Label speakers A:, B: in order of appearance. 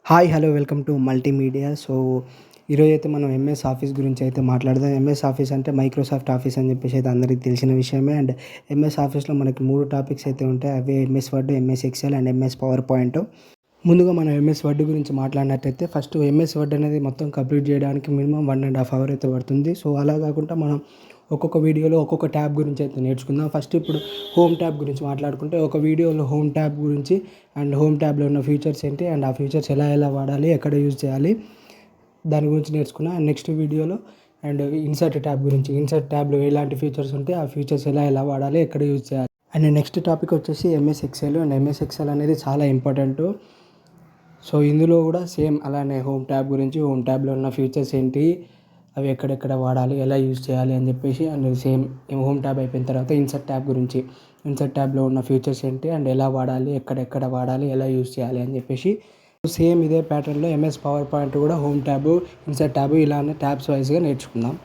A: Hi hello welcome to multimedia. ఈరోజు అయితే మనం ఎంఎస్ ఆఫీస్ గురించి అయితే మాట్లాడదాం. ఎంఎస్ ఆఫీస్ అంటే మైక్రోసాఫ్ట్ ఆఫీస్ అని చెప్పేసి అయితే అందరికీ తెలిసిన విషయమే. అండ్ ఎంఎస్ ఆఫీస్లో మనకి 3 టాపిక్స్ అయితే ఉంటాయి. అవి MS word, MS Excel and MS power point. ముందుగా మనం ఎంఎస్ వర్డ్ గురించి మాట్లాడినట్టయితే ఫస్ట్ ఎంఎస్ వర్డ్ అనేది మొత్తం కంప్లీట్ చేయడానికి మినిమం 1.5 అవర్ అయితే పడుతుంది. అలా కాకుండా మనం ఒక్కొక్క వీడియోలో ఒక్కొక్క ట్యాబ్ గురించి అయితే నేర్చుకుందాం. ఫస్ట్ ఇప్పుడు హోమ్ ట్యాబ్ గురించి మాట్లాడుకుంటే ఒక వీడియోలో హోమ్ ట్యాబ్ గురించి అండ్ హోమ్ ట్యాబ్లో ఉన్న ఫీచర్స్ ఏంటి అండ్ ఆ ఫీచర్స్ ఎలా వాడాలి, ఎక్కడ యూజ్ చేయాలి, దాని గురించి నేర్చుకున్నా. అండ్ నెక్స్ట్ వీడియోలో అండ్ ఇన్సర్ట్ ట్యాబ్ గురించి, ఇన్సర్ట్ ట్యాబ్లో ఎలాంటి ఫీచర్స్ ఉంటాయి, ఆ ఫీచర్స్ ఎలా వాడాలి, ఎక్కడ యూజ్ చేయాలి. అండ్ నెక్స్ట్ టాపిక్ వచ్చేసి MS Excel. And MS Excel అనేది చాలా ఇంపార్టెంట్. ఇందులో కూడా సేమ్ అలానే హోమ్ ట్యాబ్ గురించి, హోమ్ ట్యాబ్లో ఉన్న ఫీచర్స్ ఏంటి, అవి ఎక్కడెక్కడ వాడాలి, ఎలా యూజ్ చేయాలి అని చెప్పేసి. అండ్ సేమ్ హోమ్ ట్యాబ్ అయిపోయిన తర్వాత ఇన్సర్ట్ ట్యాబ్ గురించి, ఇన్సర్ట్ ట్యాబ్లో ఉన్న ఫీచర్స్ ఏంటి అండ్ ఎలా వాడాలి, ఎక్కడెక్కడ వాడాలి, ఎలా యూజ్ చేయాలి అని చెప్పేసి. సేమ్ ఇదే ప్యాటర్న్లో ఎంఎస్ పవర్ పాయింట్ కూడా హోమ్ ట్యాబ్, ఇన్సర్ట్ ట్యాబ్ ఇలానే ట్యాబ్స్ వైజ్గా నేర్చుకుందాం.